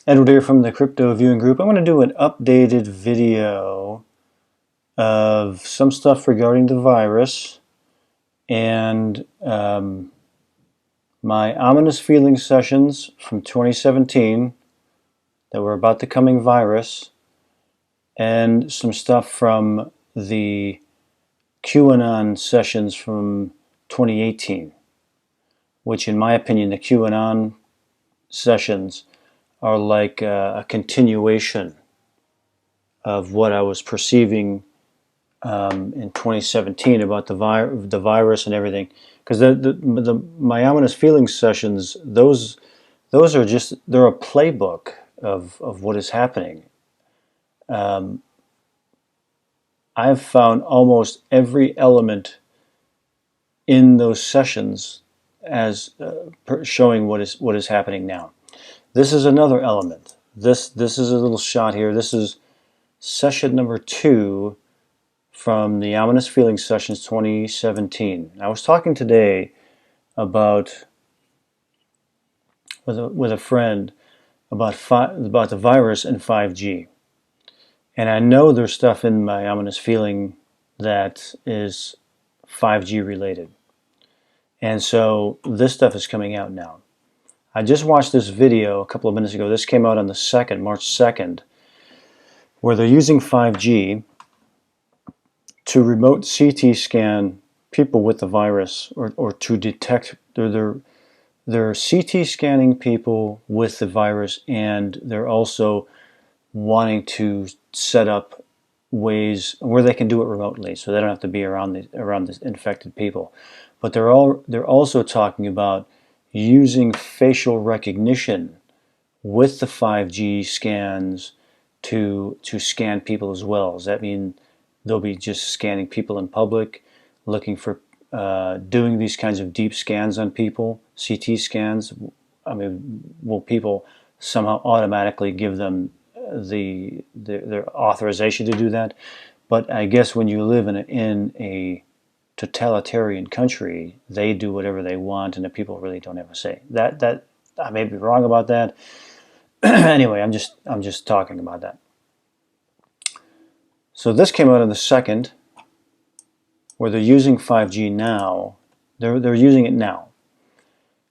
Edward here from the Crypto Viewing Group. I'm going to do an updated video of some stuff regarding the virus and my ominous feeling sessions from 2017 that were about the coming virus, and some stuff from the QAnon sessions from 2018, which in my opinion the QAnon sessions are like a continuation of what I was perceiving in 2017 about the virus and everything. Because my ominous feelings sessions, those are just, they're a playbook of what is happening. I've found almost every element in those sessions as showing what is happening now. This is another element. This is a little shot here. This is session number 2 from the Ominous Feelings Sessions 2017. I was talking today about with a friend about the virus and 5G, and I know there's stuff in my ominous feeling that is 5G related, and so this stuff is coming out now. I just watched this video a couple of minutes ago. This came out on the 2nd, March 2nd, where they're using 5G to remote CT scan people with the virus, or to detect. They're CT scanning people with the virus, and they're also wanting to set up ways where they can do it remotely, so they don't have to be around the infected people. But they're also talking about using facial recognition with the 5G scans to scan people as well. Does that mean they'll be just scanning people in public, looking for doing these kinds of deep scans on people, CT scans? I mean, will people somehow automatically give them their authorization to do that? But I guess when you live in a totalitarian country, they do whatever they want, and the people really don't have a say. That I may be wrong about that. Anyway, I'm just talking about that. So this came out on the 2nd, where they're using 5G now. They're using it now.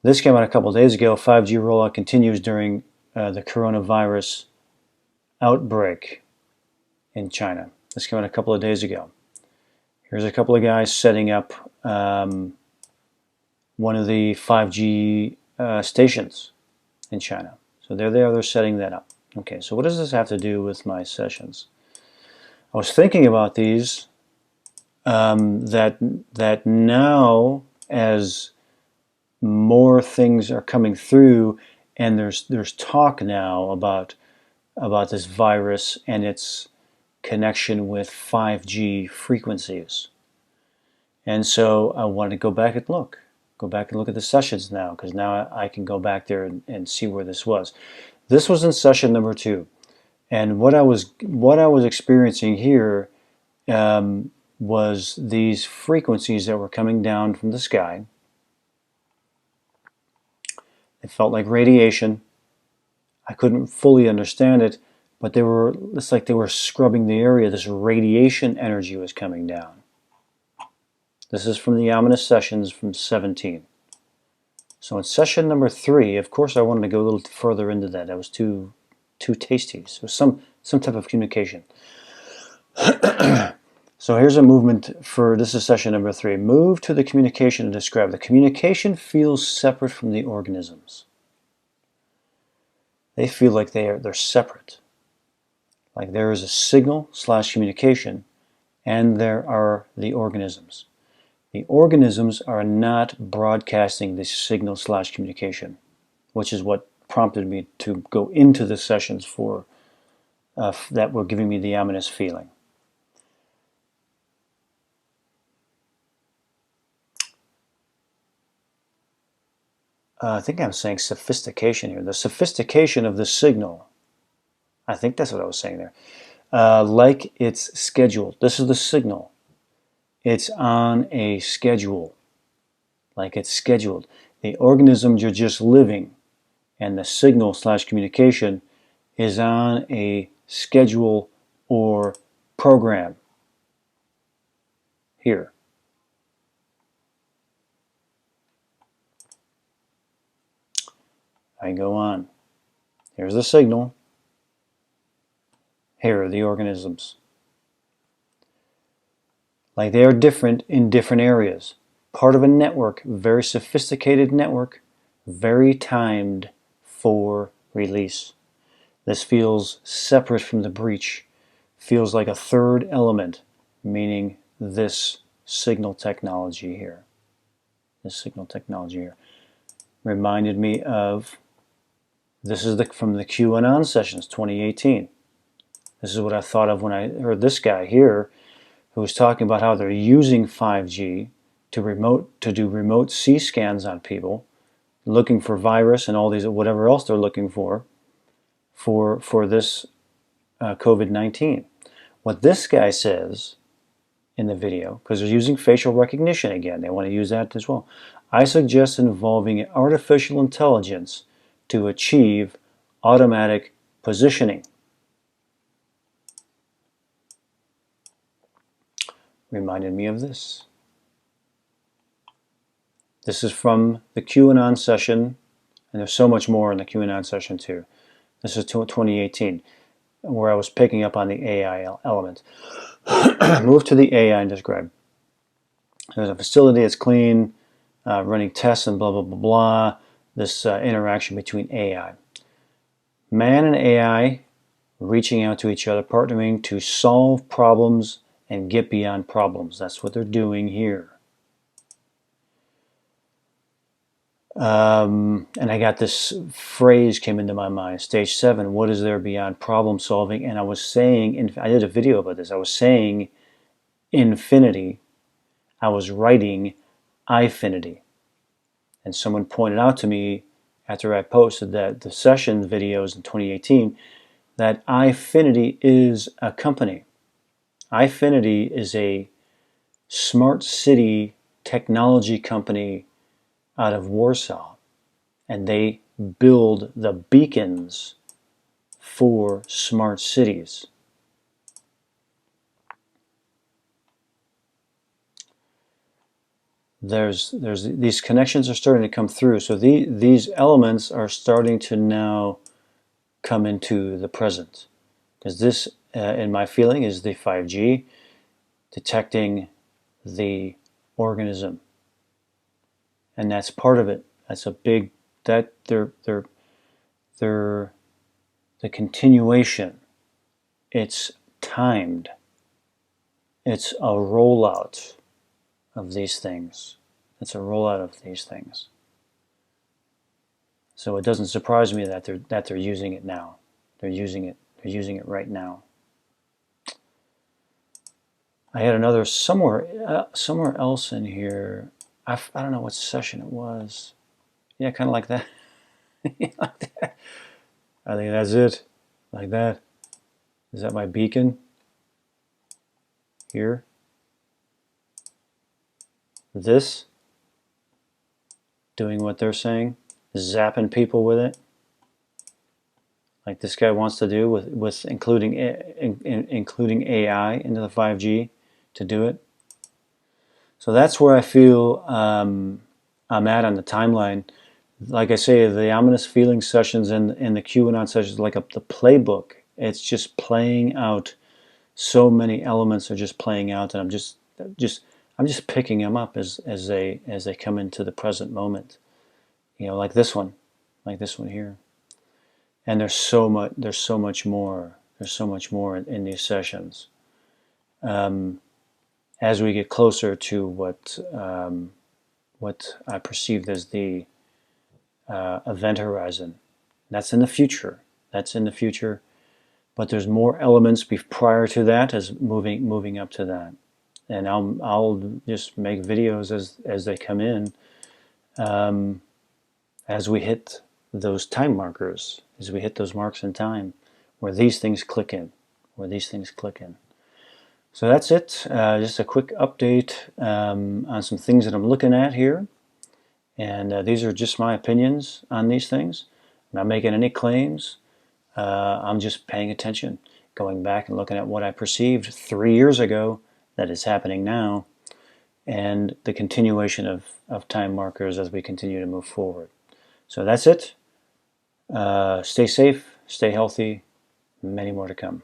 This came out a couple of days ago. 5G rollout continues during the coronavirus outbreak in China. This came out a couple of days ago. Here's a couple of guys setting up one of the 5G stations in China. So there they are, they're setting that up. Okay, so what does this have to do with my sessions? I was thinking about these, that now, as more things are coming through, and there's talk now about this virus and its connection with 5G frequencies. And so I wanted to go back and look at the sessions now, because now I can go back there and see where this was. This was in session number 2, and what I was experiencing here was these frequencies that were coming down from the sky. It felt like radiation. I couldn't fully understand it, but it's like they were scrubbing the area. This radiation energy was coming down. This is from the ominous sessions from 17. So in session number 3, of course I wanted to go a little further into that. That was too tasty. So some type of communication. So here's a movement for, this is session number 3. Move to the communication and describe. The communication feels separate from the organisms. They feel like they're separate. Like there is a signal/communication, and there are the organisms. The organisms are not broadcasting this signal/communication, which is what prompted me to go into the sessions for that were giving me the ominous feeling. I think I'm saying sophistication here. The sophistication of the signal. I think that's what I was saying there. Like it's scheduled. This is the signal. It's on a schedule. Like it's scheduled. The organisms are just living, and the signal/communication is on a schedule or program. Here. I go on. Here's the signal. Here are the organisms. Like they are different in different areas. Part of a network, very sophisticated network, very timed for release. This feels separate from the breach, feels like a third element, meaning this signal technology here. This signal technology here reminded me of, this is from the QAnon sessions 2018. This is what I thought of when I heard this guy here who was talking about how they're using 5G to do remote C scans on people, looking for virus and all these whatever else they're looking for this COVID-19. What this guy says in the video, because they're using facial recognition again, they want to use that as well. I suggest involving artificial intelligence to achieve automatic positioning. Reminded me of this. This is from the QAnon session, and there's so much more in the QAnon session too. This is 2018, where I was picking up on the AI element. Move to the AI and describe. There's a facility that's clean, running tests and blah, blah, blah, blah. This interaction between AI. Man and AI reaching out to each other, partnering to solve problems and get beyond problems. That's what they're doing here. And I got this phrase came into my mind, stage 7, what is there beyond problem solving? And I was saying, I did a video about this, I was saying infinity, I was writing ifinity. And someone pointed out to me after I posted that the session videos in 2018, that ifinity is a company. ifinity is a smart city technology company out of Warsaw, and they build the beacons for smart cities. There's these connections are starting to come through, so these elements are starting to now come into the present, because this, in my feeling, is the 5G detecting the organism. And that's part of it. That's a big, that they're the continuation. It's timed. It's a rollout of these things. It's a rollout of these things. So it doesn't surprise me that they're using it now. They're using it right now. I had another somewhere else in here. I don't know what session it was. Yeah, kind of like that. Like that. I think that's it. Like that. Is that my beacon? Here. This. Doing what they're saying. Zapping people with it. Like this guy wants to do with including AI into the 5G to do it. So that's where I feel I'm at on the timeline. Like I say, the ominous feeling sessions and the QAnon sessions, like the playbook. It's just playing out. So many elements are just playing out, and I'm just picking them up as they come into the present moment. You know, like this one here. And there's so much more. There's so much more in these sessions. As we get closer to what I perceived as the event horizon, that's in the future. That's in the future, but there's more elements prior to that, as moving up to that, and I'll just make videos as they come in, as we hit those time markers, as we hit those marks in time, where these things click in, So that's it. Just a quick update on some things that I'm looking at here. And these are just my opinions on these things. I'm not making any claims. I'm just paying attention, going back and looking at what I perceived 3 years ago that is happening now, and the continuation of time markers as we continue to move forward. So that's it. Stay safe, stay healthy, many more to come.